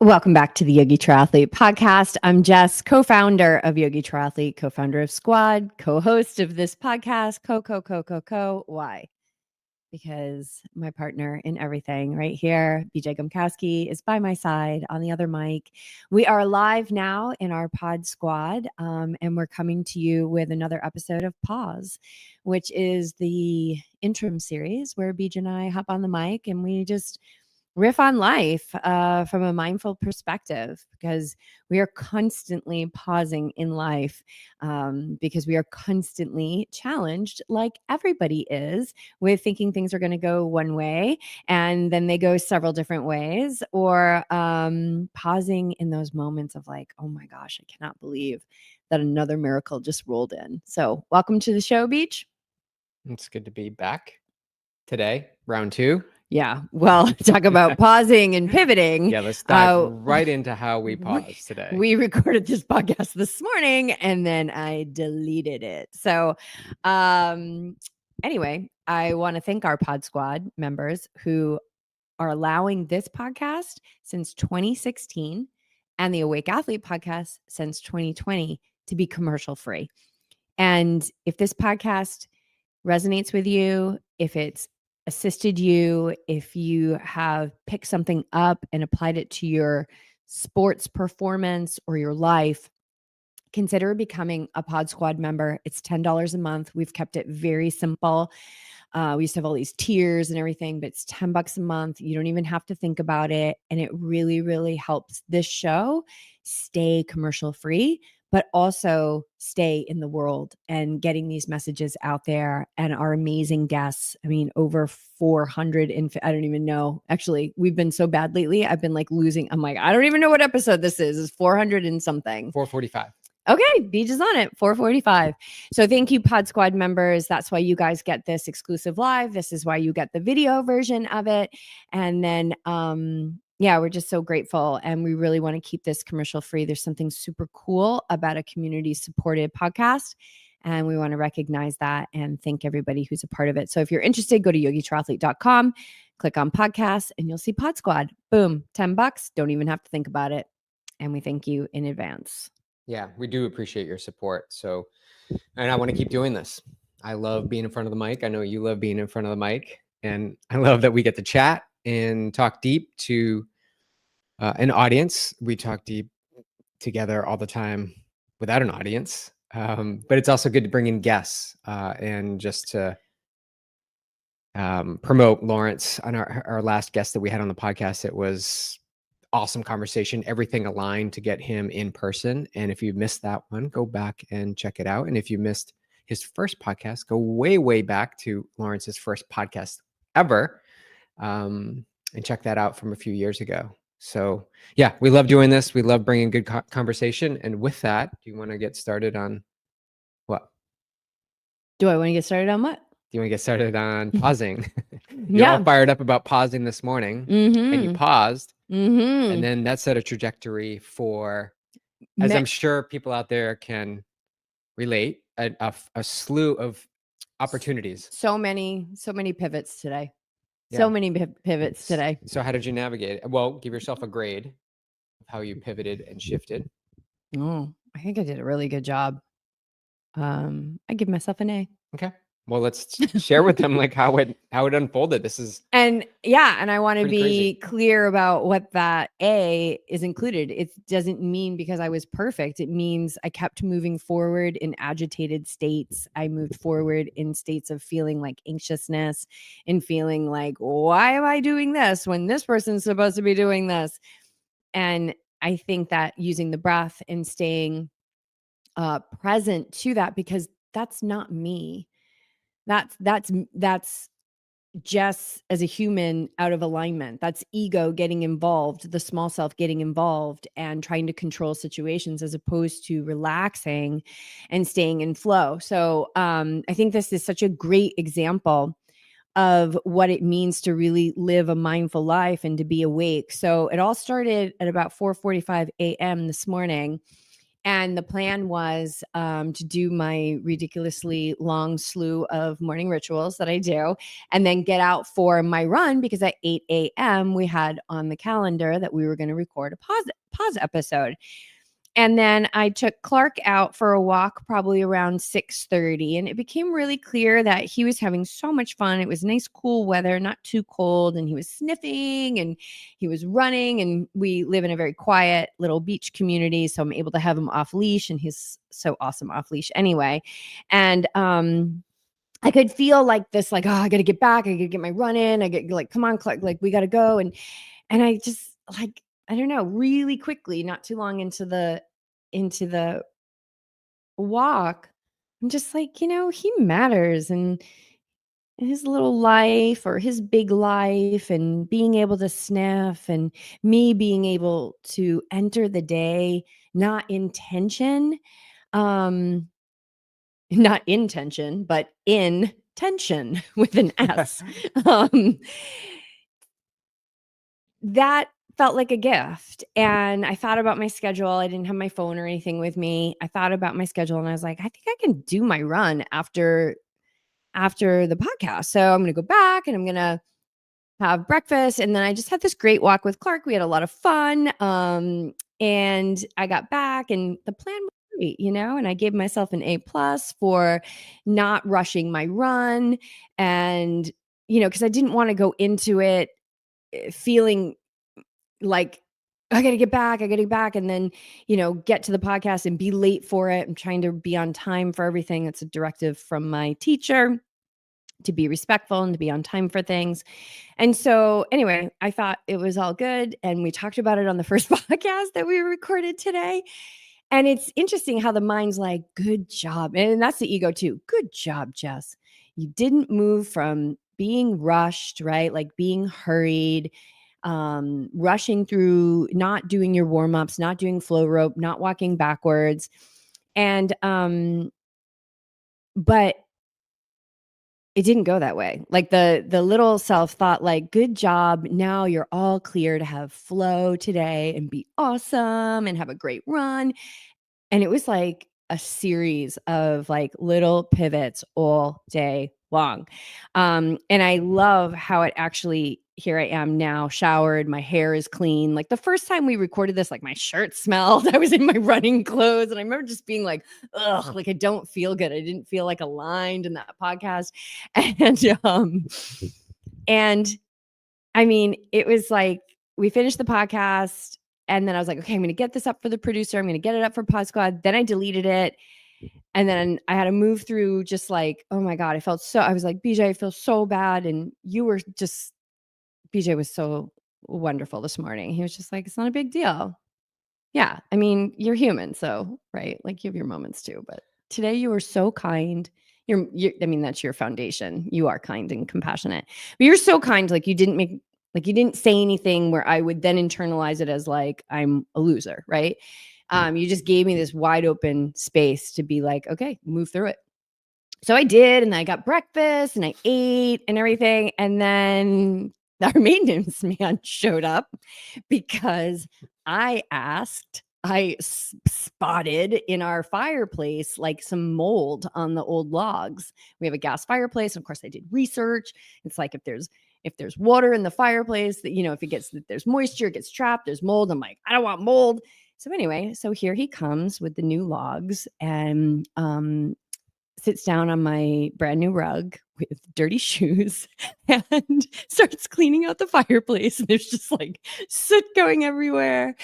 Welcome back to the Yogi Triathlete podcast. I'm Jess, co-founder of Yogi Triathlete, co-founder of Squad, co-host of this podcast, co. Why? Because my partner in everything right here, BJ Gumkowski, is by my side on the other mic. We are live now in our pod squad, and we're coming to you with another episode of Pause, which is the interim series where BJ and I hop on the mic and we just riff on life from a mindful perspective, because we are constantly pausing in life, because we are constantly challenged, like everybody is, with thinking things are going to go one way and then they go several different ways, or pausing in those moments of like, oh my gosh, I cannot believe that another miracle just rolled in. So welcome to the show, Beach. It's good to be back today, round 2. Yeah. Well, talk about pausing and pivoting. Yeah, let's dive right into how we pause today. We recorded this podcast this morning and then I deleted it. So anyway, I want to thank our Pod Squad members who are allowing this podcast since 2016 and the Awake Athlete podcast since 2020 to be commercial free. And if this podcast resonates with you, if it's assisted you, if you have picked something up and applied it to your sports performance or your life, consider becoming a Pod Squad member. It's $10 a month. We've kept it very simple. We used to have all these tiers and everything, but it's $10 a month. You don't even have to think about it. And it really, really helps this show stay commercial free, but also stay in the world and getting these messages out there, and our amazing guests. I mean, over 400 and I don't even know. Actually, we've been so bad lately. I've been like losing. I'm like, I don't even know what episode this is. It's 400 and something. 445. Okay, Beach is on it, 445. So thank you, Pod Squad members. That's why you guys get this exclusive live. This is why you get the video version of it. And then, yeah, we're just so grateful. And we really want to keep this commercial free. There's something super cool about a community supported podcast. And we want to recognize that and thank everybody who's a part of it. So if you're interested, go to YogiTriathlete.com, click on podcasts, and you'll see Pod Squad. Boom, $10. Don't even have to think about it. And we thank you in advance. Yeah, we do appreciate your support. So, and I want to keep doing this. I love being in front of the mic. I know you love being in front of the mic. And I love that we get to chat and talk deep to an audience. We talk deep together all the time without an audience. But it's also good to bring in guests and just to promote Lawrence. On our last guest that we had on the podcast, it was awesome conversation, everything aligned to get him in person. And if you missed that one, go back and check it out. And if you missed his first podcast, go way back to Lawrence's first podcast ever, and check that out from a few years ago. So yeah, we love doing this. We love bringing good conversation. And with that, do you want to get started on what? Do I want to get started on what? Do you want to get started on pausing? You're all fired up about pausing this morning, and you paused. And then that set a trajectory for, as I'm sure people out there can relate, a slew of opportunities. So many pivots today. Yeah. So many pivots today. So how did you navigate it? Well, give yourself a grade of how you pivoted and shifted. Oh, I think I did a really good job. I give myself an A. Okay. Well, let's share with them like how it unfolded. This is and I want to be clear about what that A is included. It doesn't mean because I was perfect. It means I kept moving forward in agitated states. I moved forward in states of feeling like anxiousness and feeling like, why am I doing this when this person's supposed to be doing this? And I think that using the breath and staying present to that, because that's not me. That's Jess as a human out of alignment. That's ego getting involved, the small self getting involved and trying to control situations as opposed to relaxing and staying in flow. So I think this is such a great example of what it means to really live a mindful life and to be awake. So it all started at about 4:45 a.m. this morning. And the plan was to do my ridiculously long slew of morning rituals that I do, and then get out for my run, because at 8 a.m. we had on the calendar that we were going to record a pause episode. And then I took Clark out for a walk probably around 6:30, and it became really clear that he was having so much fun. It was nice, cool weather, not too cold, and he was sniffing and he was running, and we live in a very quiet little beach community, so I'm able to have him off leash, and he's so awesome off leash anyway. And I could feel like this, like, oh, I got to get back. I got to get my run in. I get like, come on, Clark, like we got to go. And I just like, I don't know, really quickly, not too long into the walk, I'm just like, he matters, and his little life or his big life, and being able to sniff, and me being able to enter the day not in tension, not intention, but in tension with an S. um, that felt like a gift. And I thought about my schedule. I didn't have my phone or anything with me. I thought about my schedule, and I was like, I think I can do my run after the podcast. So I'm going to go back and I'm going to have breakfast. And then I just had this great walk with Clark. We had a lot of fun. And I got back, and the plan was great, and I gave myself an A+ for not rushing my run. And, because I didn't want to go into it feeling like I got to get back. And then, get to the podcast and be late for it. I'm trying to be on time for everything. It's a directive from my teacher to be respectful and to be on time for things. And so anyway, I thought it was all good. And we talked about it on the first podcast that we recorded today. And it's interesting how the mind's like, good job. And that's the ego too. Good job, Jess. You didn't move from being rushed, right? Like being hurried, rushing through, not doing your warm-ups, not doing flow rope, not walking backwards. And, but it didn't go that way. Like the little self thought like, good job. Now you're all clear to have flow today and be awesome and have a great run. And it was like a series of like little pivots all day long. And I love how it actually, here I am now, showered, my hair is clean. Like the first time we recorded this, like my shirt smelled. I was in my running clothes, and I remember just being like, ugh, like I don't feel good. I didn't feel like aligned in that podcast. And I mean, it was like we finished the podcast, and then I was like, okay, I'm going to get this up for the producer. I'm going to get it up for Pod Squad. Then I deleted it. And then I had to move through just like, oh my God, I was like, BJ, I feel so bad. And BJ was so wonderful this morning. He was just like, it's not a big deal. Yeah. I mean, you're human. So, right. Like you have your moments too, but today you were so kind. I mean, that's your foundation. You are kind and compassionate, but you're so kind. Like you didn't say anything where I would then internalize it as like, I'm a loser. Right. You just gave me this wide open space to be like, okay, move through it. So I did. And then I got breakfast and I ate and everything. And then our maintenance man showed up because I spotted in our fireplace like some mold on the old logs. We have a gas fireplace. And of course, I did research. It's like if there's water in the fireplace, that if there's moisture, it gets trapped, there's mold. I'm like, I don't want mold. So anyway, so here he comes with the new logs and sits down on my brand new rug with dirty shoes and starts cleaning out the fireplace. And there's just like soot going everywhere.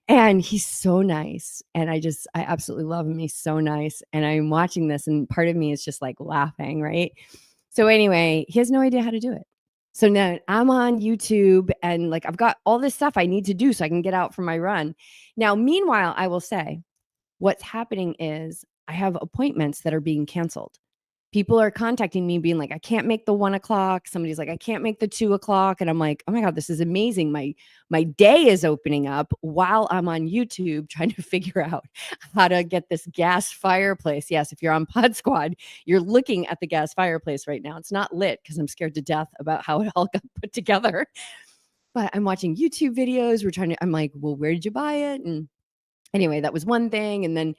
And he's so nice. And I absolutely love him. He's so nice. And I'm watching this, and part of me is just like laughing, right? So anyway, he has no idea how to do it. So now I'm on YouTube, and like I've got all this stuff I need to do so I can get out for my run. Now, meanwhile, I will say what's happening is I have appointments that are being canceled. People are contacting me being like, I can't make the 1 o'clock. Somebody's like, I can't make the 2 o'clock. And I'm like, oh my God, this is amazing. My day is opening up while I'm on YouTube trying to figure out how to get this gas fireplace. Yes, if you're on Pod Squad, you're looking at the gas fireplace right now. It's not lit because I'm scared to death about how it all got put together. But I'm watching YouTube videos. I'm like, well, where did you buy it? And Anyway, that was one thing. And then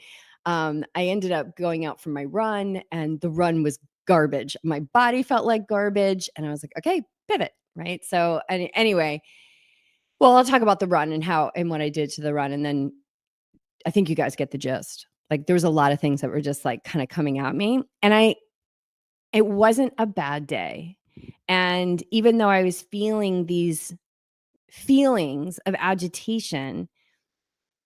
I ended up going out for my run, and the run was garbage. My body felt like garbage. And I was like, okay, pivot. Right. So anyway, well, I'll talk about the run and what I did to the run. And then I think you guys get the gist. Like there was a lot of things that were just like kind of coming at me. And it wasn't a bad day. And even though I was feeling these feelings of agitation,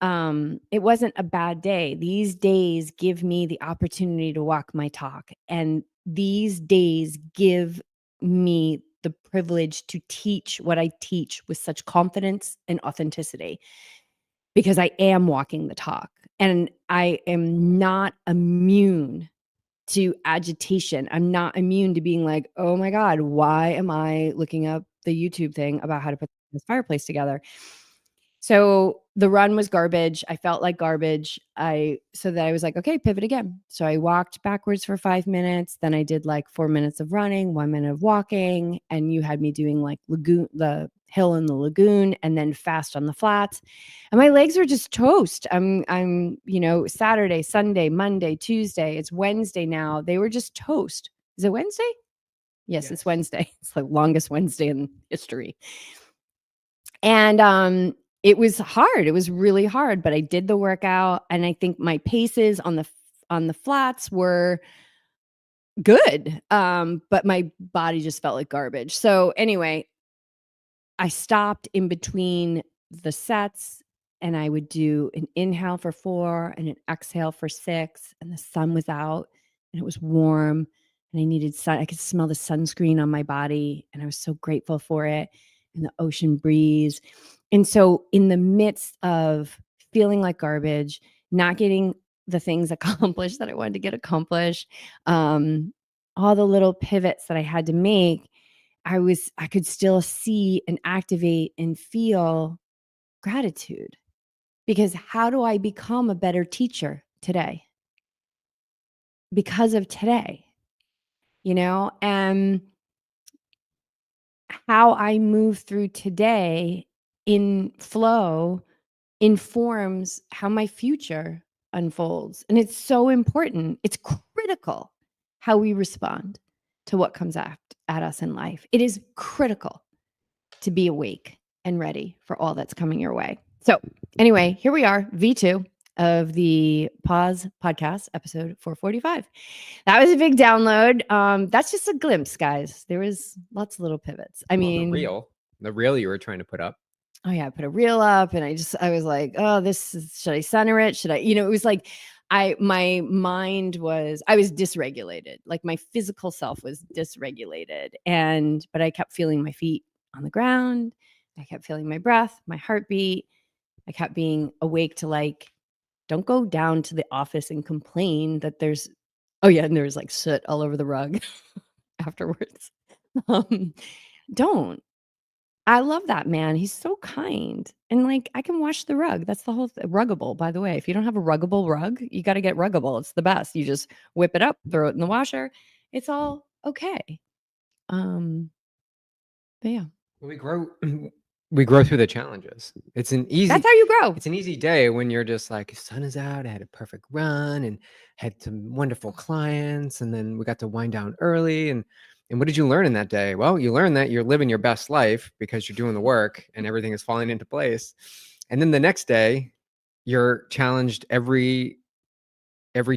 it wasn't a bad day. These days give me the opportunity to walk my talk. And these days give me the privilege to teach what I teach with such confidence and authenticity, because I am walking the talk, and I am not immune to agitation. I'm not immune to being like, oh my God, why am I looking up the YouTube thing about how to put this fireplace together? So the run was garbage. I felt like garbage. So that I was like, okay, pivot again. So I walked backwards for 5 minutes. Then I did like 4 minutes of running, 1 minute of walking. And you had me doing like the hill in the lagoon, and then fast on the flats. And my legs were just toast. I'm, Saturday, Sunday, Monday, Tuesday. It's Wednesday now. They were just toast. Is it Wednesday? Yes. It's Wednesday. It's the longest Wednesday in history. And it was hard. It was really hard, but I did the workout, and I think my paces on the flats were good. But my body just felt like garbage. So anyway, I stopped in between the sets, and I would do an inhale for 4 and an exhale for 6, and the sun was out and it was warm, and I needed sun. I could smell the sunscreen on my body, and I was so grateful for it, and the ocean breeze. And so in the midst of feeling like garbage, not getting the things accomplished that I wanted to get accomplished, all the little pivots that I had to make, I could still see and activate and feel gratitude. Because how do I become a better teacher today? Because of today, and how I move through today in flow informs how my future unfolds. And it's so important. It's critical how we respond to what comes at us in life. It is critical to be awake and ready for all that's coming your way. So anyway, here we are, V2 of the Pause Podcast, episode 445. That was a big download. That's just a glimpse, guys. There was lots of little pivots. I mean, the reel you were trying to put up. Oh yeah, I put a reel up, and I was like, oh, should I center it? Should I, it was like, my mind was, I was dysregulated. Like my physical self was dysregulated. But I kept feeling my feet on the ground. I kept feeling my breath, my heartbeat. I kept being awake to like, don't go down to the office and complain that there's like soot all over the rug afterwards. Don't. I love that man. He's so kind. And like, I can wash the rug. That's the whole ruggable, by the way. If you don't have a ruggable rug, you got to get ruggable. It's the best. You just whip it up, throw it in the washer. It's all okay. But yeah. We grow through the challenges. That's how you grow. It's an easy day when you're just like, sun is out. I had a perfect run and had some wonderful clients. And then we got to wind down early. And what did you learn in that day? Well, you learn that you're living your best life because you're doing the work and everything is falling into place. And then the next day, you're challenged every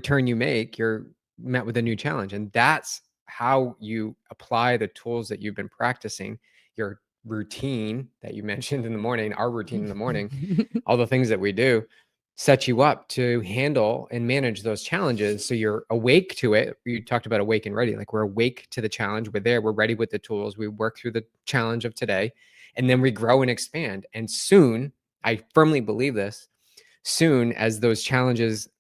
turn you make, you're met with a new challenge. And that's how you apply the tools that you've been practicing, your routine that you mentioned in the morning, our routine in the morning, all the things that we do set you up to handle and manage those challenges. So you're awake to it. You talked about awake and ready. Like we're awake to the challenge. We're there. We're ready with the tools. We work through the challenge of today, and then we grow and expand. And soon, I firmly believe this, soon as those challenges,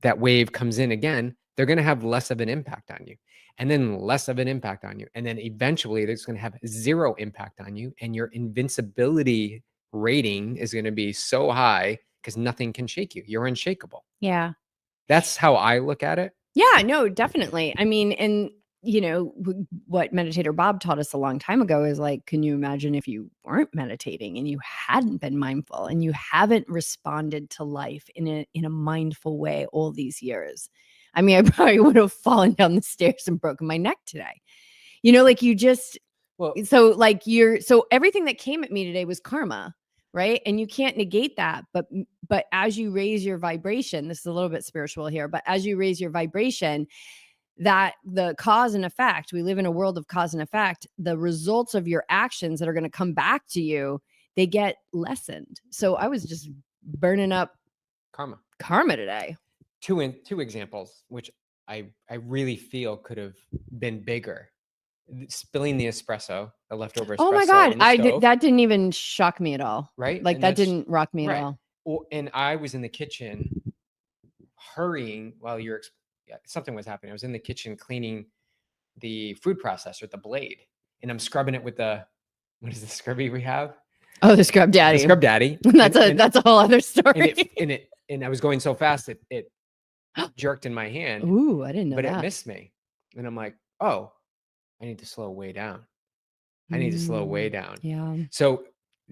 that wave comes in again, they're going to have less of an impact on you, and then less of an impact on you. And then eventually it's going to have zero impact on you. And your invincibility rating is going to be so high because nothing can shake you. You're unshakable. Yeah. That's how I look at it. Yeah, no, definitely. I mean, and what meditator Bob taught us a long time ago is like, can you imagine if you weren't meditating and you hadn't been mindful and you haven't responded to life in a mindful way all these years? I mean, I probably would have fallen down the stairs and broken my neck today. Like you just, so everything that came at me today was karma, right? And you can't negate that. But as you raise your vibration, this is a little bit spiritual here, but as you raise your vibration, that the cause and effect, we live in a world of cause and effect, the results of your actions that are going to come back to you, they get lessened. So I was just burning up karma today. Two examples, which I really feel could have been bigger. Spilling the espresso, the leftover espresso. Oh my God. That didn't even shock me at all. Right. Like that didn't rock me at all. And I was in the kitchen hurrying while something was happening. I was in the kitchen cleaning the food processor, the blade, and I'm scrubbing it with what is the scrubby we have? Oh, the scrub daddy. The scrub daddy. That's a whole other story. And I was going so fast it jerked in my hand. Ooh, I didn't know but that. It missed me. And I'm like, oh, I need to slow way down. Yeah. So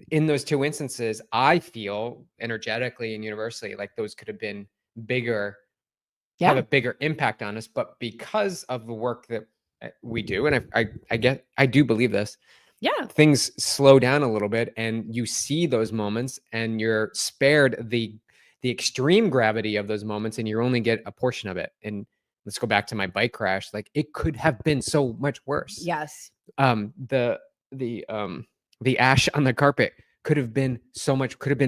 in those two instances, I feel energetically and universally like those could have been bigger, have a bigger impact on us. But because of the work that we do, and I do believe this, things slow down a little bit and you see those moments and you're spared the extreme gravity of those moments and you only get a portion of it. And let's go back to my bike crash. Like it could have been so much worse. Yes. The ash on the carpet could have been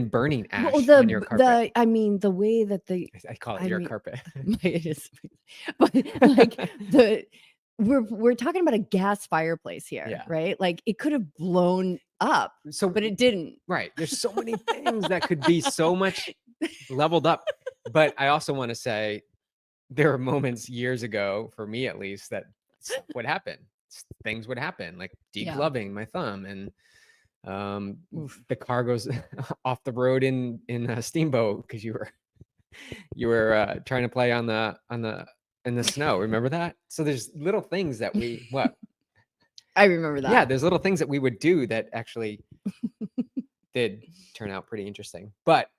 burning ash on your carpet. The way that I call it your carpet. It is, but like we're talking about a gas fireplace here, right? Like it could have blown up, but it didn't. Right. There's so many things that could be so much leveled up. But I also want to say there are moments years ago, for me at least, that would happen. Things would happen, like degloving my thumb, and the car goes off the road in a steamboat because you were trying to play in the snow. Remember that? So there's little things that I remember that. Yeah, there's little things that we would do that actually did turn out pretty interesting. But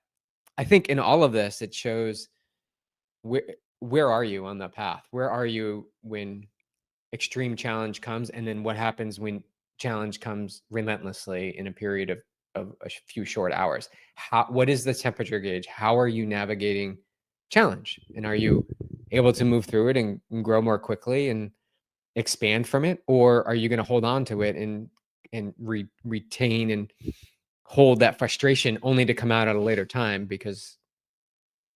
I think in all of this, it shows where are you on the path? Where are you when extreme challenge comes? And then what happens when challenge comes relentlessly in a period of a few short hours? What is the temperature gauge? How are you navigating challenge? And are you able to move through it and grow more quickly and expand from it? Or are you going to hold on to it and retain and hold that frustration only to come out at a later time because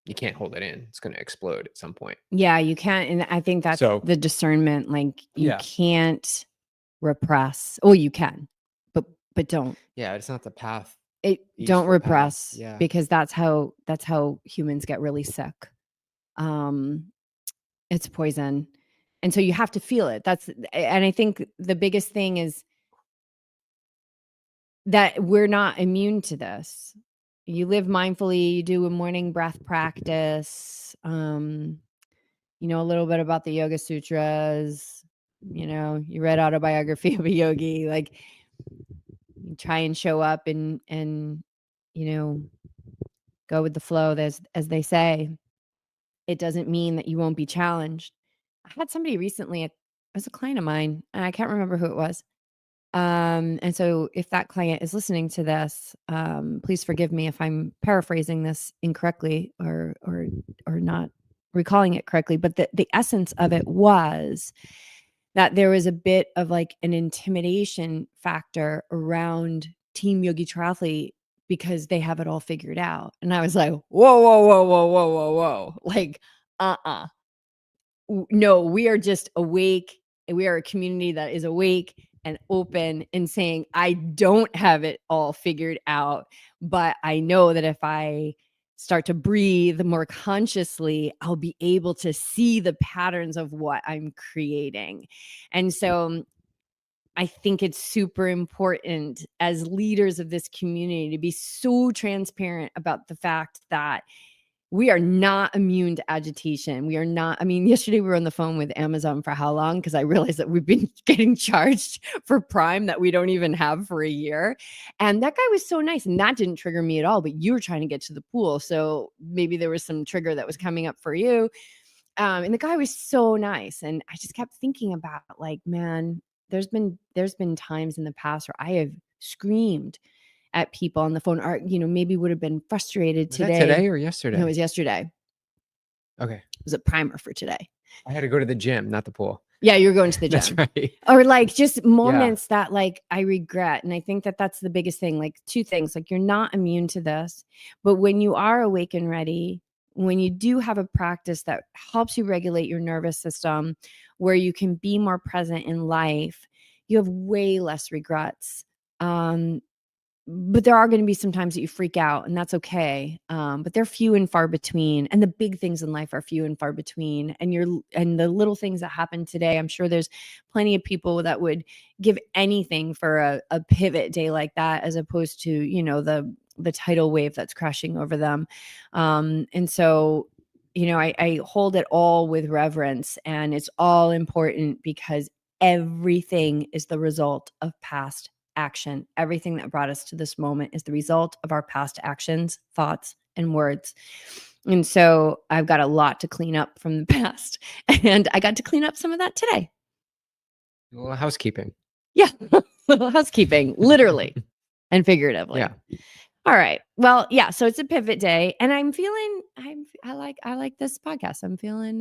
you can't hold it in? It's going to explode at some point. Yeah, you can't. And I think that's the discernment. Like you can't repress. Oh, you can, but don't. Yeah, it's not the path. Don't repress because that's how humans get really sick. It's poison. And so you have to feel it. And I think the biggest thing is that we're not immune to this. You live mindfully, you do a morning breath practice, a little bit about the Yoga Sutras, you read Autobiography of a Yogi, like you try and show up and go with the flow, as they say. It doesn't mean that you won't be challenged. I had somebody recently, it was a client of mine, and I can't remember who it was. And so if that client is listening to this, please forgive me if I'm paraphrasing this incorrectly or not recalling it correctly. But the essence of it was that there was a bit of like an intimidation factor around Team YogiTriathlete because they have it all figured out. And I was like, whoa. Like, no, we are just awake. And we are a community that is awake and open and saying, I don't have it all figured out, but I know that if I start to breathe more consciously, I'll be able to see the patterns of what I'm creating. And so I think it's super important as leaders of this community to be so transparent about the fact that we are not immune to agitation. We are not. I mean, yesterday we were on the phone with Amazon for how long? Because I realized that we've been getting charged for Prime that we don't even have for a year. And that guy was so nice. And that didn't trigger me at all. But you were trying to get to the pool. So maybe there was some trigger that was coming up for you. And the guy was so nice. And I just kept thinking about, like, man, there's been times in the past where I have screamed at people on the phone, or, you know, maybe would have been frustrated today. Was that today or yesterday? No, it was yesterday. Okay. It was a primer for today. I had to go to the gym, not the pool. Yeah, you're going to the gym. That's right. Or like just moments that like I regret. And I think that that's the biggest thing. Like two things, like you're not immune to this, but when you are awake and ready, when you do have a practice that helps you regulate your nervous system, where you can be more present in life, you have way less regrets. But there are going to be some times that you freak out, and that's okay. But they're few and far between. And the big things in life are few and far between. And the little things that happen today, I'm sure there's plenty of people that would give anything for a pivot day like that, as opposed to, you know, the tidal wave that's crashing over them. And so, you know, I hold it all with reverence, and it's all important because everything is the result of past action. Everything that brought us to this moment is the result of our past actions, thoughts, and words. And so I've got a lot to clean up from the past, and I got to clean up some of that today. Well, housekeeping. Yeah. Little housekeeping, literally and figuratively. Yeah. All right. Well, yeah. So it's a pivot day, and I like this podcast. I'm feeling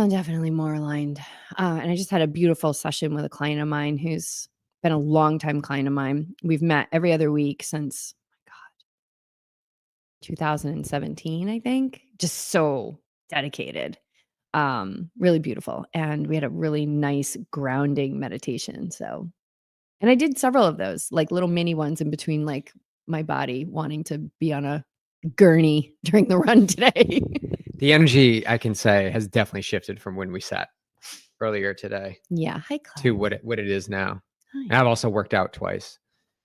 definitely more aligned. And I just had a beautiful session with a client of mine who's been a longtime client of mine. We've met every other week since, my God, 2017, I think. Just so dedicated. Really beautiful. And we had a really nice grounding meditation. So, and I did several of those, like little mini ones in between, like my body wanting to be on a gurney during the run today. The energy, I can say, has definitely shifted from when we sat earlier today. Yeah. Hi, Clark. To what it is now. Hi. And I've also worked out twice,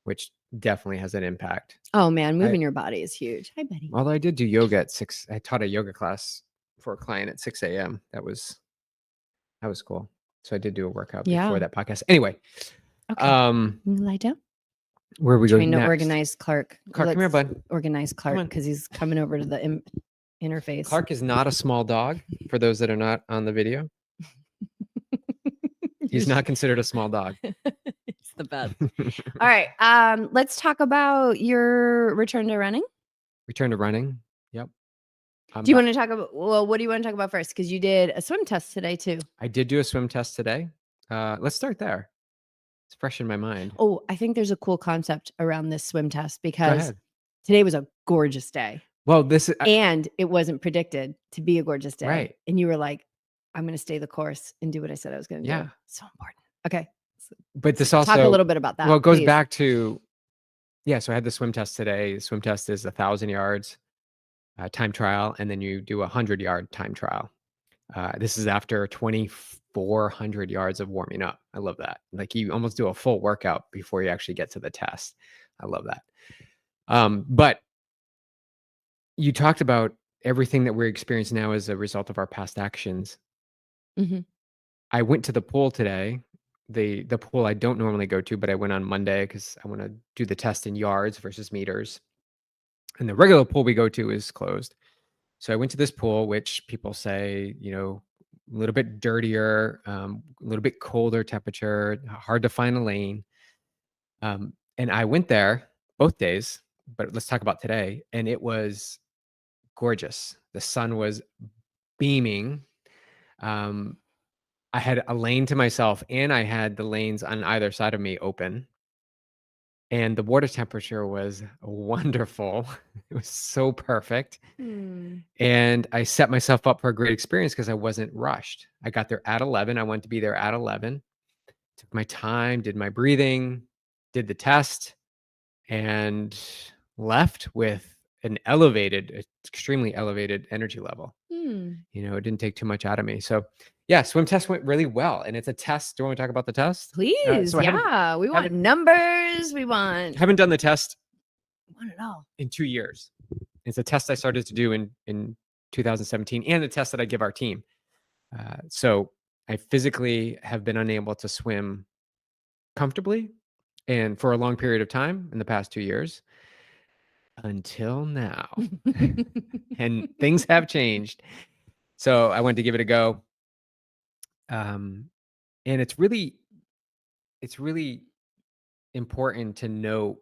which definitely has an impact. Oh man, moving your body is huge. Hi, buddy. Although I did do yoga at 6. I taught a yoga class for a client at 6 a.m. That was cool. So I did do a workout before that podcast. Anyway. Okay. Lie down. Where are we going trying next? to organize Clark. Clark, come here, bud. Organize Clark because he's coming over to the interface. Clark is not a small dog, for those that are not on the video. He's not considered a small dog. It's the best. All right. Let's talk about your return to running. Return to running. Yep. Do you want to talk about, what do you want to talk about first? Because you did a swim test today too. I did do a swim test today. Let's start there. It's fresh in my mind. Oh, I think there's a cool concept around this swim test because today was a gorgeous day. Well, and it wasn't predicted to be a gorgeous day. Right. And you were like, I'm going to stay the course and do what I said I was going to do. So important. Okay. But this also talk a little bit about that. Well, it goes back to, so I had the swim test today. The swim test is 1,000 yards time trial, and then you do a 100-yard time trial. This is after 2,400 yards of warming up. I love that. Like you almost do a full workout before you actually get to the test. I love that. But you talked about everything that we're experiencing now as a result of our past actions. Mm-hmm. I went to the pool today. The pool I don't normally go to, but I went on Monday because I want to do the test in yards versus meters. And the regular pool we go to is closed. So I went to this pool, which people say, you know, a little bit dirtier, a little bit colder temperature, hard to find a lane. And I went there both days, but let's talk about today. And it was gorgeous. The sun was beaming. I had a lane to myself, and I had the lanes on either side of me open. And the water temperature was wonderful. It was so perfect. And I set myself up for a great experience because I wasn't rushed. I got there at 11. I wanted to be there at 11. Took my time, did my breathing, did the test, and left with an extremely elevated energy level. You know, it didn't take too much out of me. So yeah, swim test went really well. And it's a test. Do you want to talk about the test? Please. We want numbers. We want. Haven't done the test We want it all. in 2 years. It's a test I started to do in 2017, and the test that I give our team. So I physically have been unable to swim comfortably and for a long period of time in the past 2 years until now. And things have changed. So I went to give it a go. And it's really important to know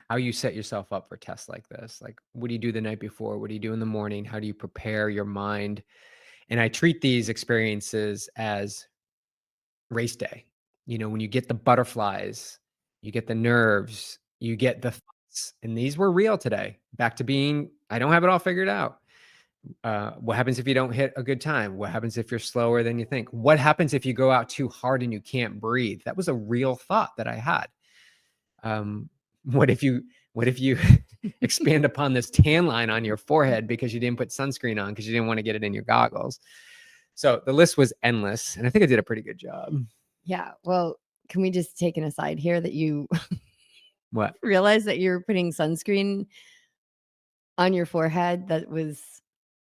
how you set yourself up for tests like this. Like, what do you do the night before? What do you do in the morning? How do you prepare your mind? And I treat these experiences as race day. When you get the butterflies, you get the nerves, you get the thoughts, and these were real today. Back to being, I don't have it all figured out. What happens if you don't hit a good time? What happens if you're slower than you think? What happens if you go out too hard and you can't breathe? That was a real thought that I had. What if you expand upon this tan line on your forehead because you didn't put sunscreen on because you didn't want to get it in your goggles? So the list was endless, and I think I did a pretty good job. Yeah. Well, can we just take an aside here that you What? realize that you're putting sunscreen on your forehead?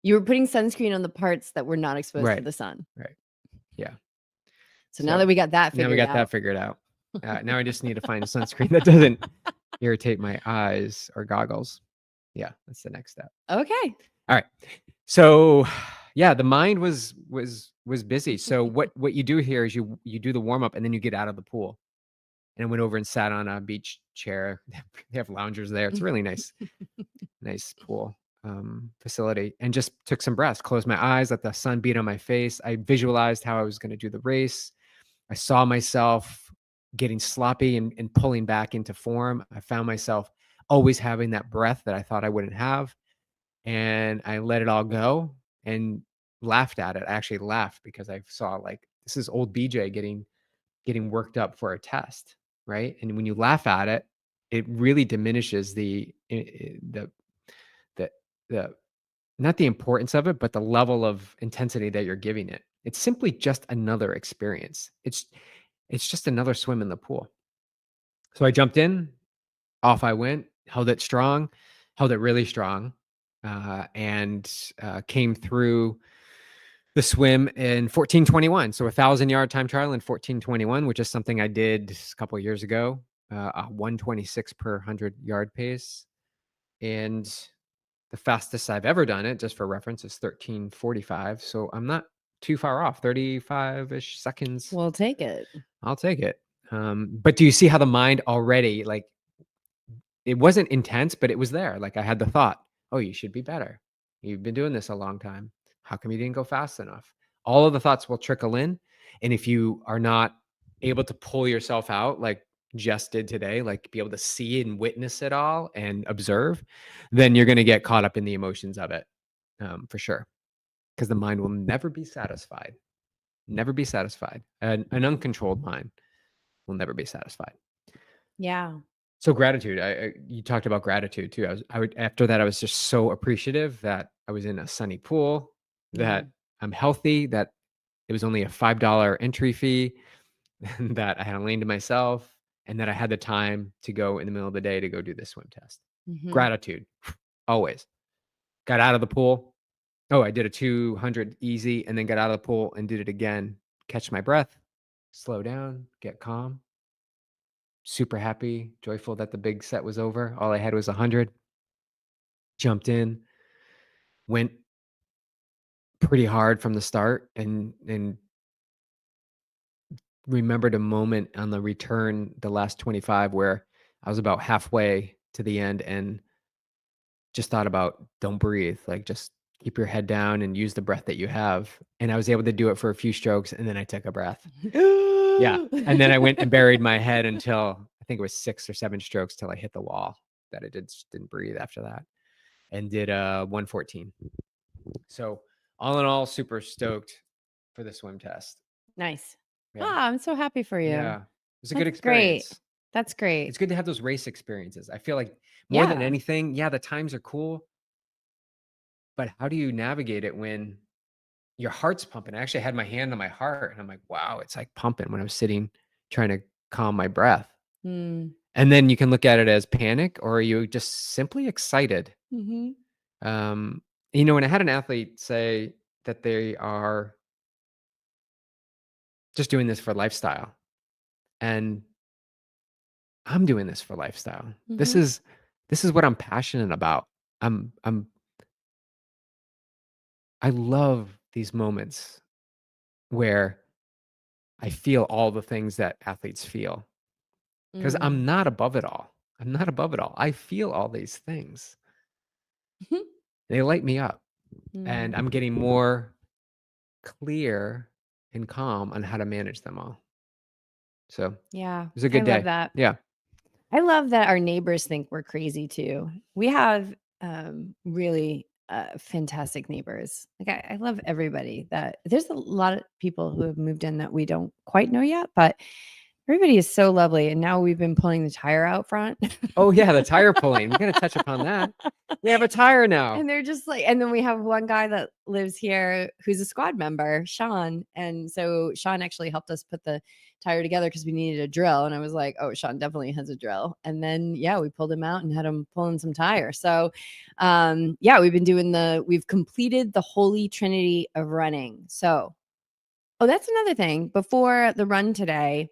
You were putting sunscreen on the parts that were not exposed to the sun. Right. Yeah. So now that we got that figured out. that figured out. Now I just need to find a sunscreen that doesn't irritate my eyes or goggles. Yeah, that's the next step. Okay. All right. So yeah, the mind was busy. So what you do here is you do the warm up and then you get out of the pool. And I went over and sat on a beach chair. They have loungers there. It's a really nice pool facility, and just took some breaths, closed my eyes, let the sun beat on my face. I visualized how I was going to do the race. I saw myself getting sloppy and pulling back into form. I found myself always having that breath that I thought I wouldn't have. And I let it all go and laughed at it. I actually laughed because I saw, like, this is old BJ getting worked up for a test, right? And when you laugh at it, it really diminishes the not the importance of it, but the level of intensity that you're giving it. It's simply just another experience. It's just another swim in the pool. So I jumped in, off I went, held it strong, held it really strong, and came through the swim in 14:21. So 1,000-yard time trial in 14:21, which is something I did a couple of years ago, a 126 per 100-yard pace. And the fastest I've ever done it, just for reference, is 13:45. So I'm not too far off, 35-ish seconds. We'll take it. I'll take it. But do you see how the mind already, like, it wasn't intense, but it was there. Like, I had the thought, oh, you should be better. You've been doing this a long time. How come you didn't go fast enough? All of the thoughts will trickle in. And if you are not able to pull yourself out, like Jess did today, like be able to see and witness it all and observe, then you're going to get caught up in the emotions of it, for sure. Because the mind will never be satisfied. Never be satisfied. An uncontrolled mind will never be satisfied. Yeah. So gratitude. You talked about gratitude too. After that, I was just so appreciative that I was in a sunny pool, that I'm healthy, that it was only a $5 entry fee, and that I had a lane to myself, and that I had the time to go in the middle of the day to go do this swim test. Gratitude, always. Got out of the pool. Oh, I did a 200 easy, and then got out of the pool and did it again. Catch my breath, slow down, get calm. Super happy, joyful that the big set was over. All I had was 100. Jumped in, went pretty hard from the start, and remembered a moment on the return, the last 25, where I was about halfway to the end and just thought about, don't breathe. Like, just keep your head down and use the breath that you have. And I was able to do it for a few strokes, and then I took a breath. Yeah. And then I went and buried my head until I think it was 6 or 7 strokes till I hit the wall, that I didn't breathe after that, and did 114. So all in all, super stoked for the swim test. Nice. Yeah. I'm so happy for you. Yeah. It was a good experience. Great. That's great. It's good to have those race experiences. I feel like more than anything, the times are cool, but how do you navigate it when your heart's pumping? I actually had my hand on my heart, and I'm like, wow, it's like pumping when I was sitting trying to calm my breath. And then you can look at it as panic, or are you just simply excited? When I had an athlete say that they are just doing this for lifestyle, and I'm doing this for lifestyle. This is what I'm passionate about. I love these moments where I feel all the things that athletes feel, because I'm not above it all. I'm not above it all. I feel all these things. They light me up, and I'm getting more clear and calm on how to manage them all. So Yeah, it was a good day. I love that. Yeah. I love that our neighbors think we're crazy too. We have really fantastic neighbors. Like I love everybody. That there's a lot of people who have moved in that we don't quite know yet, but everybody is so lovely. And now we've been pulling the tire out front. Oh yeah, the tire pulling. We got to touch upon that. We have a tire now. And they're just like, and then we have one guy that lives here who's a squad member, Sean. And so Sean actually helped us put the tire together because we needed a drill. And I was like, oh, Sean definitely has a drill. And then, yeah, we pulled him out and had him pulling some tire. So, yeah, we've completed the Holy Trinity of running. So, oh, that's another thing. Before the run today,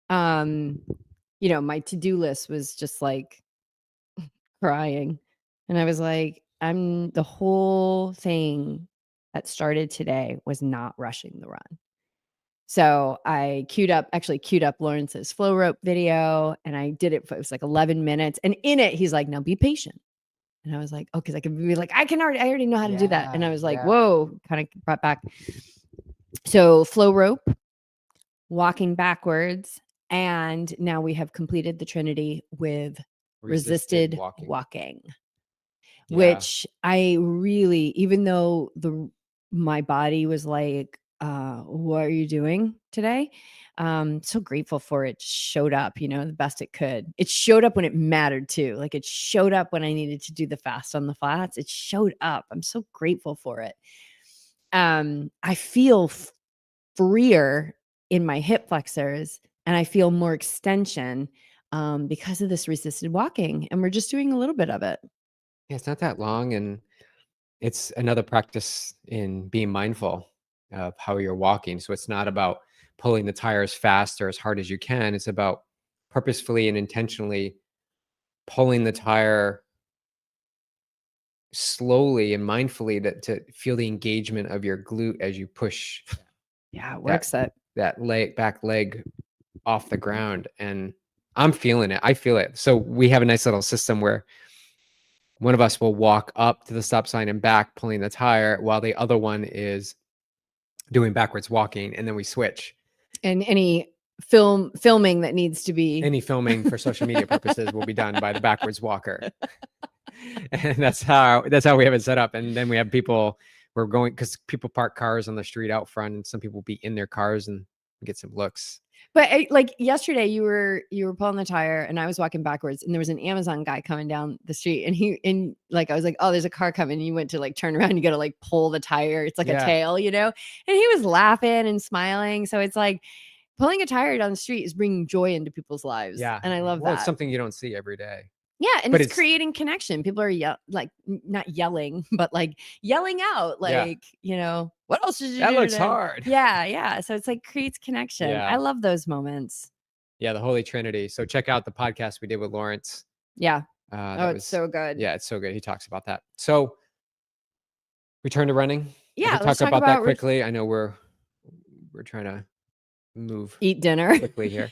my to-do list was just like crying. And I was like, the whole thing that started today was not rushing the run. So I queued up Lawrence's flow rope video, and I did it. It was like 11 minutes. And in it, he's like, now be patient. And I was like, oh, because I could be like, I already know how to do that. And I was like, whoa, kind of brought back. So flow rope, walking backwards. And now we have completed the Trinity with resisted walking. Yeah. Which I really, even though my body was like, what are you doing today? So grateful for it. Just showed up, the best it could. It showed up when it mattered too. Like it showed up when I needed to do the fast on the flats. It showed up. I'm so grateful for it. I feel freer in my hip flexors, and I feel more extension because of this resisted walking. And we're just doing a little bit of it. Yeah, it's not that long, and it's another practice in being mindful of how you're walking. So it's not about pulling the tires fast or as hard as you can. It's about purposefully and intentionally pulling the tire slowly and mindfully to feel the engagement of your glute as you push. Yeah, it works that back leg off the ground. And I'm feeling it. I feel it. So we have a nice little system where one of us will walk up to the stop sign and back, pulling the tire, while the other one is doing backwards walking, and then we switch. And any filming that needs to be any filming for social media purposes will be done by the backwards walker. And that's how we have it set up. And then we have people, we're going, because people park cars on the street out front, and some people will be in their cars and get some looks. But like yesterday, you were pulling the tire, and I was walking backwards, and there was an Amazon guy coming down the street, and I was like, oh, there's a car coming. And you went to like turn around, you got to like pull the tire. It's like a tail, and he was laughing and smiling. So it's like pulling a tire down the street is bringing joy into people's lives. Yeah, and I love that. It's something you don't see every day. Yeah, and it's creating connection. People are not yelling, but like yelling out, like, what else did you do? That looks hard. Yeah. So it's like creates connection. Yeah. I love those moments. Yeah, the Holy Trinity. So check out the podcast we did with Lawrence. Yeah. It's so good. Yeah, it's so good. He talks about that. So return to running. Yeah, let's talk about that quickly. I know we're trying to eat dinner quickly here.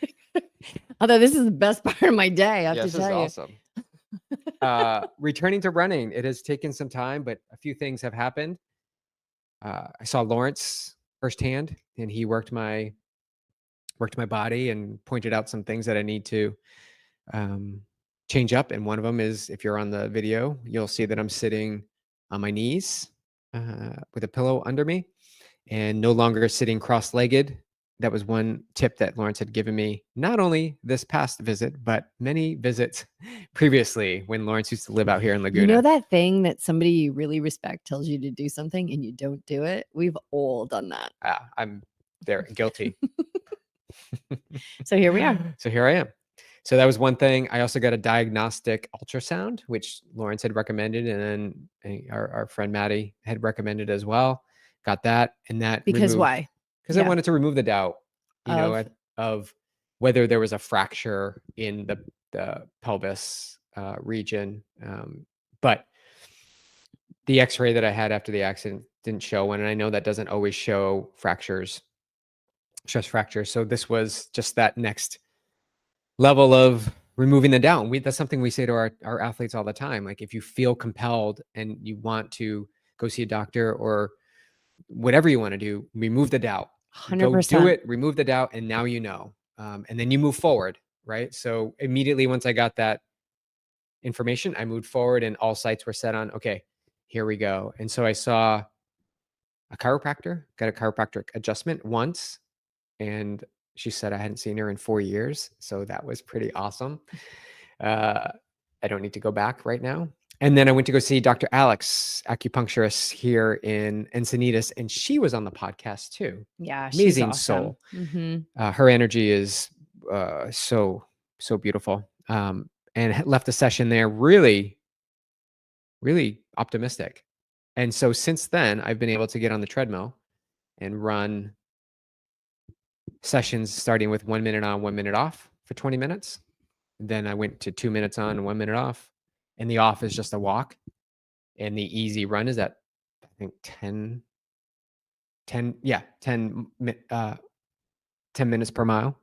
Although this is the best part of my day, I have to tell you. This is awesome. Returning to running, it has taken some time, but a few things have happened. I saw Lawrence firsthand, and he worked my body and pointed out some things that I need to change up. And one of them is, if you're on the video, you'll see that I'm sitting on my knees with a pillow under me, and no longer sitting cross-legged. That was one tip that Lawrence had given me, not only this past visit, but many visits previously when Lawrence used to live out here in Laguna. You know that thing that somebody you really respect tells you to do something and you don't do it? We've all done that. I'm there, guilty. So here we are. So here I am. So that was one thing. I also got a diagnostic ultrasound, which Lawrence had recommended, and then our friend Maddie had recommended as well. Got that, and that Because removed, why? because I wanted to remove the doubt, Of of whether there was a fracture in the pelvis region. But the X-ray that I had after the accident didn't show one, and I know that doesn't always show fractures, stress fractures. So this was just that next level of removing the doubt. That's something we say to our athletes all the time. Like, if you feel compelled and you want to go see a doctor or whatever you want to do, remove the doubt. Go do 100%. it, remove the doubt, and now you know. And then you move forward, right? So immediately once I got that information, I moved forward, and all sights were set on, okay, here we go. And so I saw a chiropractor, got a chiropractic adjustment once, and she said I hadn't seen her in 4 years. So that was pretty awesome. I don't need to go back right now. And then I went to go see Dr. Alex, acupuncturist here in Encinitas, and she was on the podcast too. Yeah, she's Amazing awesome. soul. Her energy is so beautiful. And left a session there really, really optimistic. And so since then, I've been able to get on the treadmill and run sessions starting with 1 minute on, 1 minute off for 20 minutes. Then I went to 2 minutes on, 1 minute off. And the off is just a walk. And the easy run is at, I think, 10 minutes per mile.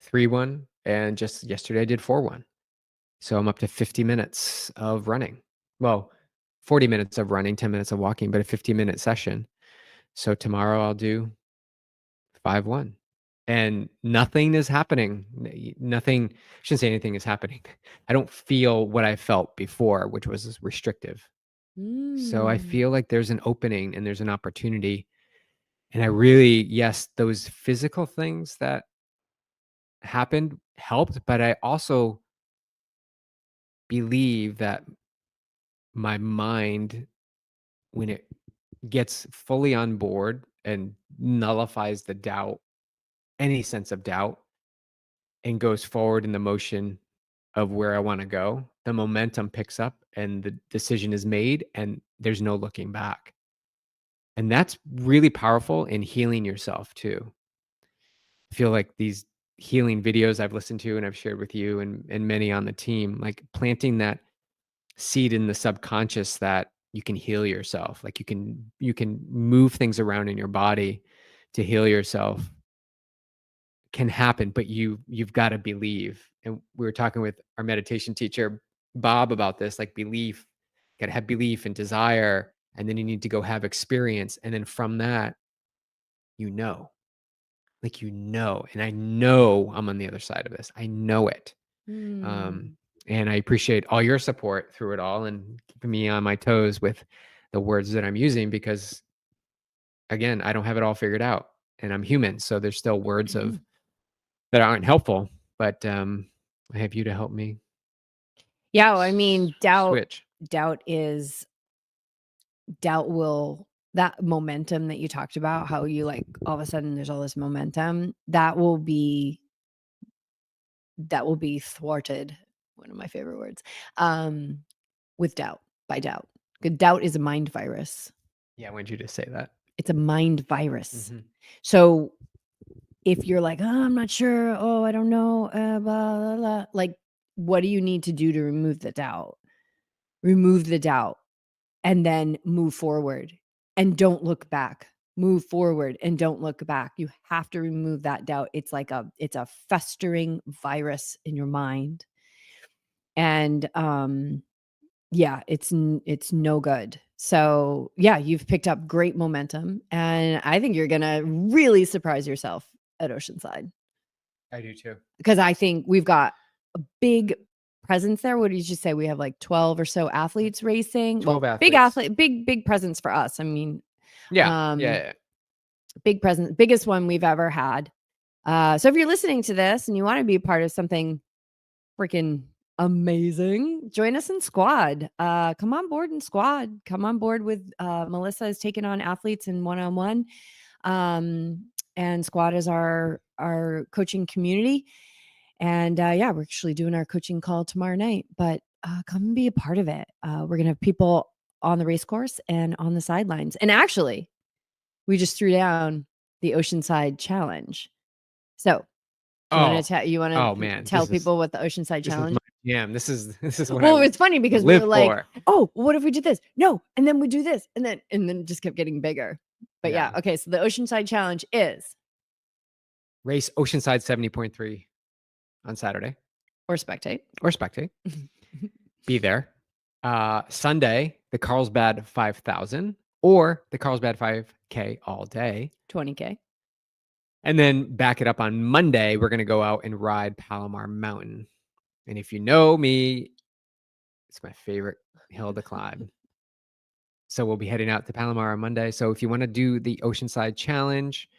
3-1. And just yesterday I did 4-1. So I'm up to 50 minutes of running. Well, 40 minutes of running, 10 minutes of walking, but a 50-minute session. So tomorrow I'll do 5-1. And nothing is happening. Nothing, I shouldn't say anything is happening. I don't feel what I felt before, which was restrictive. So I feel like there's an opening and there's an opportunity. And I really, yes, those physical things that happened helped, but I also believe that my mind, when it gets fully on board and nullifies the doubt, any sense of doubt, and goes forward in the motion of where I want to go, the momentum picks up and the decision is made and there's no looking back. And that's really powerful in healing yourself too. I feel like these healing videos I've listened to and I've shared with you and many on the team, like planting that seed in the subconscious that you can heal yourself. Like you can move things around in your body to heal yourself, can happen, but you've got to believe. And we were talking with our meditation teacher, Bob, about this, like belief, got to have belief and desire. And then you need to go have experience. And then from that, and I know I'm on the other side of this. I know it. And I appreciate all your support through it all and keeping me on my toes with the words that I'm using, because again, I don't have it all figured out and I'm human. So there's still words of that aren't helpful, but I have you to help me. Yeah, I mean, Switch. doubt will, that momentum that you talked about, how you like all of a sudden there's all this momentum that will be thwarted. One of my favorite words, with doubt, by doubt. Good. Doubt is a mind virus. Yeah, I wanted you to say that. It's a mind virus. So if you're like, oh, I'm not sure, oh, I don't know, blah, blah, blah, like, what do you need to do to remove the doubt? Remove the doubt and then move forward and don't look back. Move forward and don't look back. You have to remove that doubt. It's like it's a festering virus in your mind. And yeah, it's no good. So yeah, you've picked up great momentum and I think you're going to really surprise yourself at Oceanside. I do too. Because I think we've got a big presence there. What did you say? We have like 12 or so athletes racing. 12 athletes. Big presence for us. I mean, yeah. Big presence, biggest one we've ever had. So if you're listening to this and you want to be a part of something freaking amazing, join us in squad. Come on board in squad. Come on board with Melissa is taking on athletes in one-on-one. And squad is our coaching community. And yeah, we're actually doing our coaching call tomorrow night, but come and be a part of it. We're going to have people on the race course and on the sidelines. And actually, we just threw down the Oceanside Challenge. So do you want to you want to man, tell people what the Oceanside this is Challenge? my jam. This is what Well, I it's funny because we live were like, for. oh, what if we did this? No, and then we do this, and then it just kept getting bigger. But yeah, Yeah. okay. So the Oceanside Challenge is Race Oceanside 70.3 on Saturday. or spectate. Be there. Sunday, the Carlsbad 5,000 or the Carlsbad 5K all day. 20K. And then back it up on Monday, we're going to go out and ride Palomar Mountain. And if you know me, it's my favorite hill to climb. So we'll be heading out to Palomar on Monday. So if you want to do the Oceanside Challenge,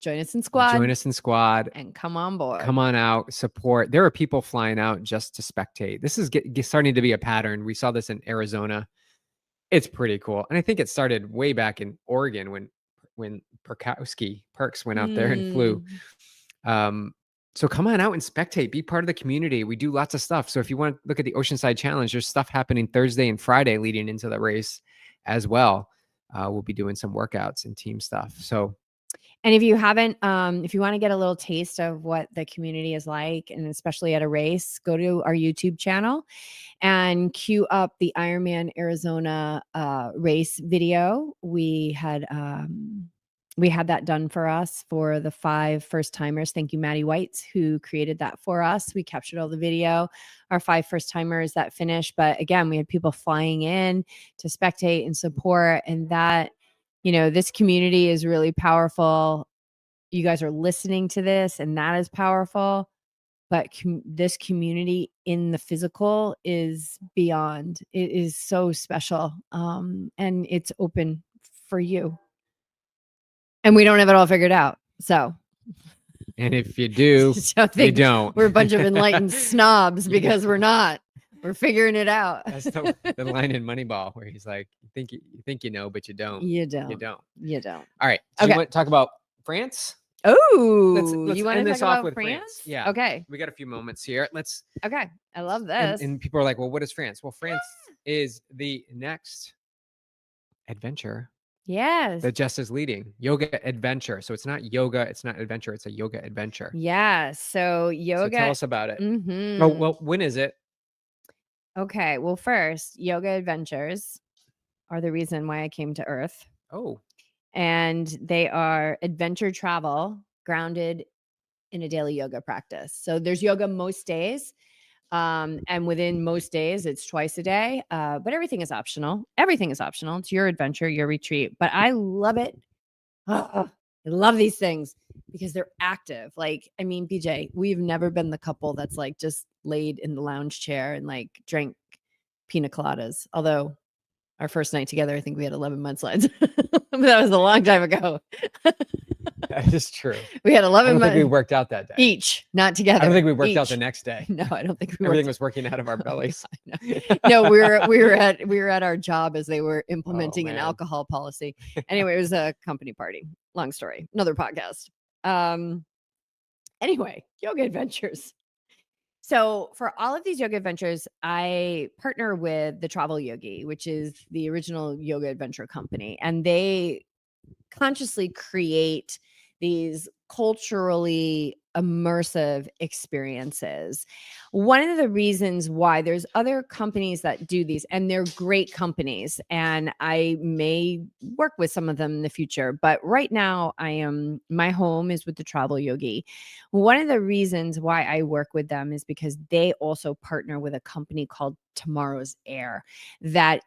join us in squad. And come on board. Come on out, support. There are people flying out just to spectate. This is starting to be a pattern. We saw this in Arizona. It's pretty cool. And I think it started way back in Oregon when Perks went out there and flew. So come on out and spectate. Be part of the community. We do lots of stuff. So if you want to look at the Oceanside Challenge, there's stuff happening Thursday and Friday leading into the race as well. We'll be doing some workouts and team stuff. So, and if you haven't, if you want to get a little taste of what the community is like, and especially at a race, go to our YouTube channel and queue up the Ironman Arizona race video. We had that done for us for the 5 first timers. Thank you, Maddie Whites, who created that for us. We captured all the video, our 5 first timers that finished. But again, we had people flying in to spectate and support, and that, this community is really powerful. You guys are listening to this, and that is powerful. But this community in the physical is beyond. It is so special. And it's open for you. And we don't have it all figured out. So. And if you do, you don't. We're a bunch of enlightened snobs because we're not. We're figuring it out. That's the line in Moneyball where he's like, you think you know, but you don't. You don't. You don't. You don't. All right. So you want to talk about France? Oh, let's you want to talk about France? Yeah. Okay. We got a few moments here. Okay. I love this. And people are like, well, what is France? Well, France is the next adventure. Yes. That Jess is leading. Yoga adventure. So it's not yoga. It's not adventure. It's a yoga adventure. Yeah. So yoga. So tell us about it. Mm-hmm. Oh, well, when is it? Okay. Well, first, yoga adventures are the reason why I came to Earth. Oh. And they are adventure travel grounded in a daily yoga practice. So there's yoga most days. And within most days, it's twice a day. But everything is optional. Everything is optional. It's your adventure, your retreat. But I love it. I love these things because they're active. Like, I mean, BJ, we've never been the couple that's like just laid in the lounge chair and like drank pina coladas. Although our first night together, I think we had 11 mudslides. That was a long time ago. That is true. We had 11 months. I don't think we worked out that day. Each, not together. I don't think we worked out the next day. No, I don't think we Everything was working out of our bellies. No, we were at our job as they were implementing an alcohol policy. Anyway, it was a company party. Long story. Another podcast. Anyway, yoga adventures. So for all of these yoga adventures, I partner with the Travel Yogi, which is the original yoga adventure company. And they consciously create these culturally immersive experiences. One of the reasons why there's other companies that do these, and they're great companies, and I may work with some of them in the future, but right now my home is with the Travel Yogi. One of the reasons why I work with them is because they also partner with a company called Tomorrow's Air that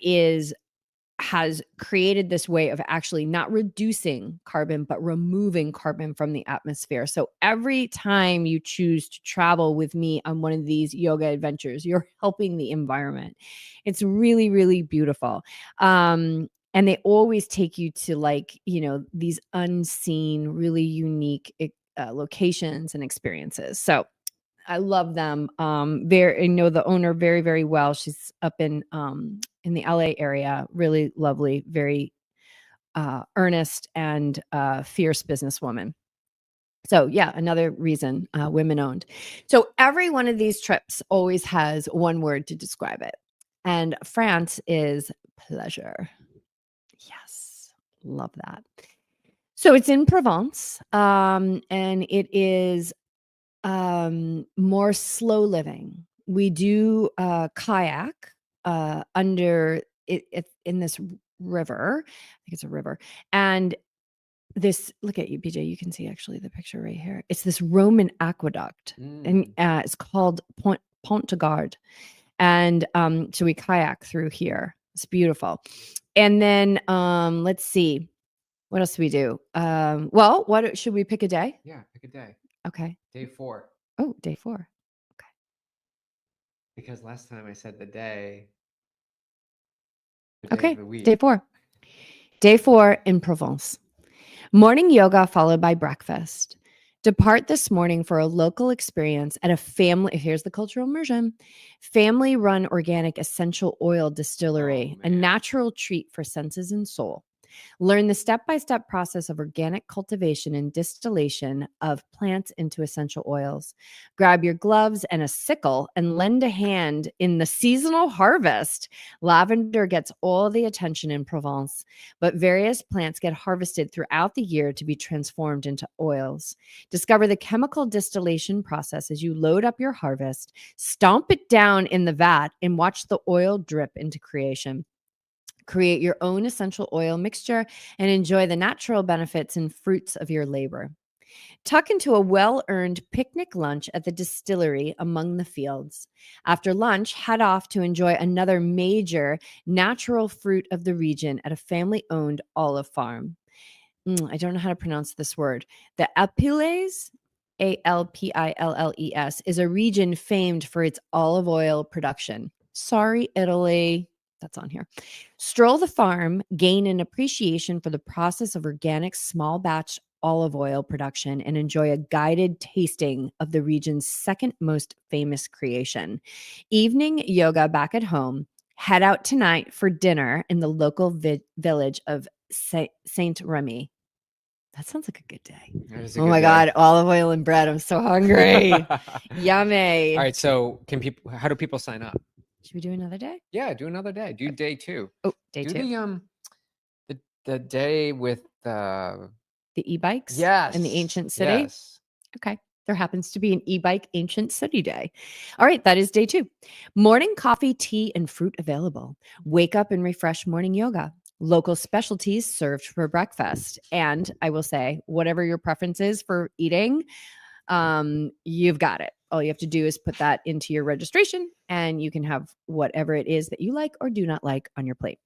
has created this way of actually not reducing carbon, but removing carbon from the atmosphere. So every time you choose to travel with me on one of these yoga adventures, you're helping the environment. It's really, really beautiful. And they always take you to these unseen, really unique locations and experiences. So I love them. I know the owner very, very well. She's up in the LA area. Really lovely, very earnest and fierce businesswoman. So yeah, another reason women owned. So every one of these trips always has one word to describe it. And France is pleasure. Yes, love that. So it's in Provence, and it is more slow living. We do kayak under it in this river. I think it's a river. And this, look at you, BJ. You can see actually the picture right here. It's this Roman aqueduct, and it's called Pont de Garde. And so we kayak through here. It's beautiful. And then let's see. What else do we do? Well, what should we pick a day? Yeah, pick a day. Okay. Day 4. Oh, day 4. Okay. Because last time I said the day. Okay. Of the week. Day 4. Day 4 in Provence. Morning yoga followed by breakfast. Depart this morning for a local experience at a family. Here's the cultural immersion. Family-run organic essential oil distillery, a natural treat for senses and soul. Learn the step-by-step process of organic cultivation and distillation of plants into essential oils. Grab your gloves and a sickle and lend a hand in the seasonal harvest. Lavender gets all the attention in Provence, but various plants get harvested throughout the year to be transformed into oils. Discover the chemical distillation process as you load up your harvest, stomp it down in the vat, and watch the oil drip into creation. Create your own essential oil mixture and enjoy the natural benefits and fruits of your labor. Tuck into a well-earned picnic lunch at the distillery among the fields. After lunch, head off to enjoy another major natural fruit of the region at a family-owned olive farm. I don't know how to pronounce this word. The Alpilles, Alpilles, is a region famed for its olive oil production. Sorry, Italy. That's on here. Stroll the farm, gain an appreciation for the process of organic small batch olive oil production, and enjoy a guided tasting of the region's second most famous creation. Evening yoga back at home. Head out tonight for dinner in the local village of Saint Remy. That sounds like a good day. Oh my God, olive oil and bread. I'm so hungry. Yummy. All right, so how do people sign up? Should we do another day? Yeah, do another day. Do day 2. Oh, day 2. Do the day with the e-bikes? Yes. In the ancient city? Yes. Okay. There happens to be an e-bike ancient city day. All right, that is day 2. Morning coffee, tea, and fruit available. Wake up and refresh morning yoga. Local specialties served for breakfast. And I will say, whatever your preference is for eating, you've got it. All you have to do is put that into your registration and you can have whatever it is that you like or do not like on your plate.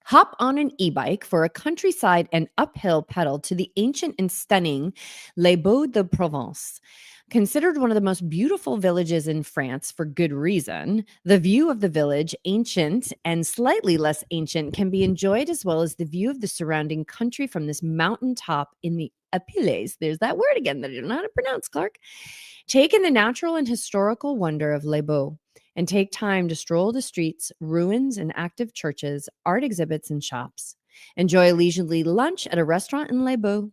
Hop on an e-bike for a countryside and uphill pedal to the ancient and stunning Les Baux de Provence. Considered one of the most beautiful villages in France for good reason, the view of the village, ancient and slightly less ancient, can be enjoyed as well as the view of the surrounding country from this mountaintop in the Alpilles. There's that word again that I don't know how to pronounce, Clark. Take in the natural and historical wonder of Les Baux and take time to stroll the streets, ruins and active churches, art exhibits and shops. Enjoy a leisurely lunch at a restaurant in Les Baux.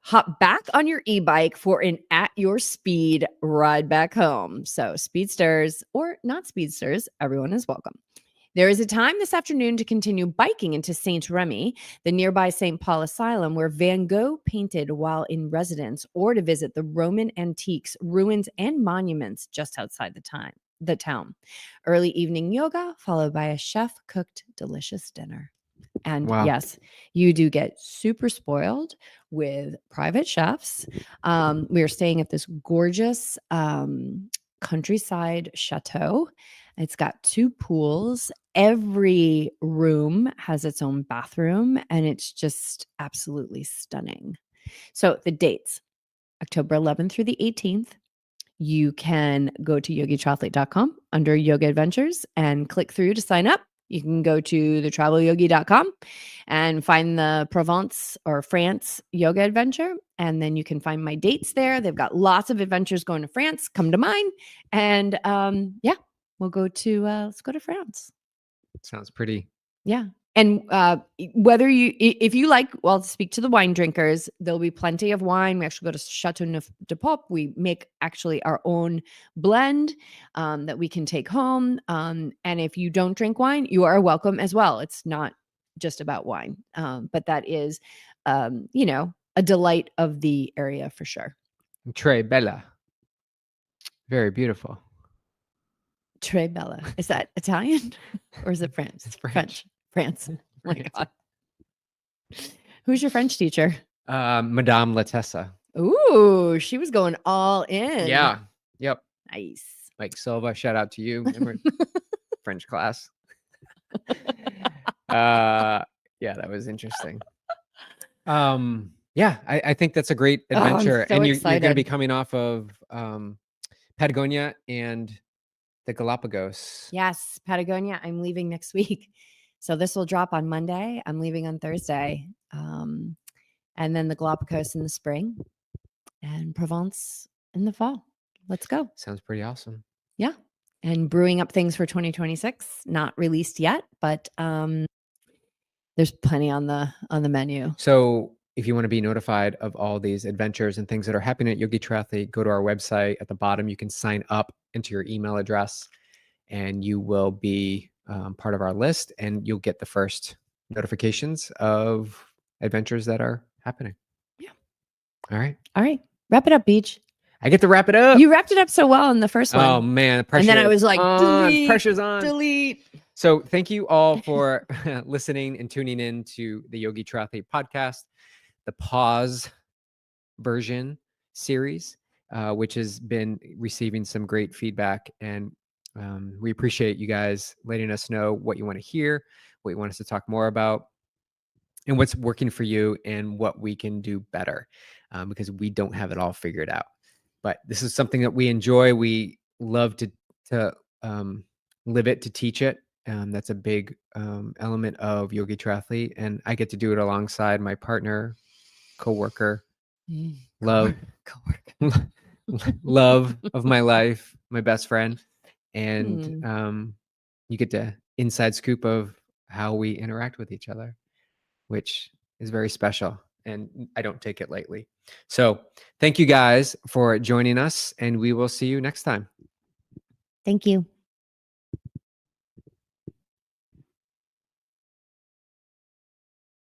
Hop back on your e-bike for an at your speed ride back home. So speedsters or not speedsters, everyone is welcome. There is a time this afternoon to continue biking into Saint Remy, the nearby St. Paul Asylum, where Van Gogh painted while in residence, or to visit the Roman antiques, ruins, and monuments just outside the town. Early evening yoga, followed by a chef-cooked delicious dinner. And yes, you do get super spoiled with private chefs. We are staying at this gorgeous countryside chateau. It's got 2 pools. Every room has its own bathroom, and it's just absolutely stunning. So the dates, October 11th through the 18th. You can go to YogiTriathlete.com under Yoga Adventures and click through to sign up. You can go to thetravelyogi.com and find the Provence or France yoga adventure. And then you can find my dates there. They've got lots of adventures going to France. Come to mine. And yeah, let's go to France. Sounds pretty. Yeah. And if you like, well, speak to the wine drinkers, there'll be plenty of wine. We actually go to Chateau Neuf de Pop. We make actually our own blend that we can take home. And if you don't drink wine, you are welcome as well. It's not just about wine, but that is, a delight of the area for sure. Tre bella. Very beautiful. Tre bella. Is that Italian or is it French? It's French. France. Oh my God. Who's your French teacher? Madame Latessa. Ooh, she was going all in. Yeah. Yep. Nice. Mike Silva, shout out to you. Remember French class? Yeah, that was interesting. Yeah, I think that's a great adventure. So and you're going to be excited. coming off of Patagonia and the Galapagos. Yes, Patagonia. I'm leaving next week. So this will drop on Monday. I'm leaving on Thursday. And then the Galapagos in the spring and Provence in the fall. Let's go. Sounds pretty awesome. Yeah. And brewing up things for 2026, not released yet, but there's plenty on the menu. So if you want to be notified of all these adventures and things that are happening at YogiTriathlete, go to our website. At the bottom, you can sign up into your email address and you will be part of our list and you'll get the first notifications of adventures that are happening. Yeah. All right. All right. Wrap it up, Beach. I get to wrap it up. You wrapped it up so well in the first one. Oh man, the pressure. And then I was like, delete, pressure's on. Delete. So thank you all for listening and tuning in to the Yogi Triathlete podcast, the pause version series, which has been receiving some great feedback. And we appreciate you guys letting us know what you want to hear, what you want us to talk more about, and what's working for you and what we can do better, because we don't have it all figured out. But this is something that we enjoy. We love to live it, to teach it. That's a big element of Yogi Triathlete, and I get to do it alongside my partner, coworker, love of my life, my best friend, and you get the inside scoop of how we interact with each other, which is very special, and I don't take it lightly. So thank you guys for joining us, and we will see you next time. Thank you.